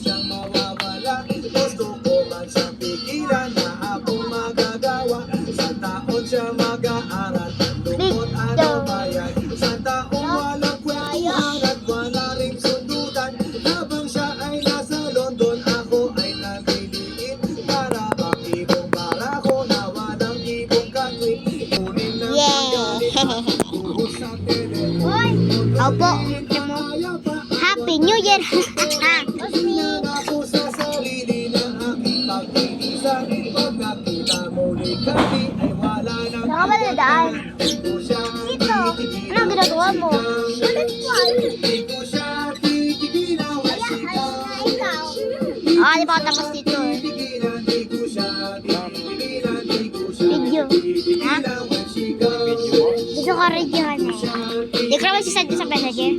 siyang mawawala. Gusto ko man siyang pigilan na ako magagawa. Sa taon siya mag-aaral, lungkot ano ba yan? Sa taong walang kwentuhan at wala ring sundutan. Habang siya ay nasa London, ako ay naliliit. Para makibong para ko na walang ibong country. Kunin na buhos sa telepono. Opo. Happy New Year! Ako sa sarili ng aking pag-iisa. Pag nakita mo ni kami ay wala nang Saan ka ba dadaan? Di ko siya titigilan. Anong ginagawa mo? Di ko siya titigilan. Di pa ako tapos dito eh. Di ko siya titigilan. Di ko siya Video. Ha? titigilan. When she goes, Gusto ko radyohan eh. Di ko naman sisend sa messenger.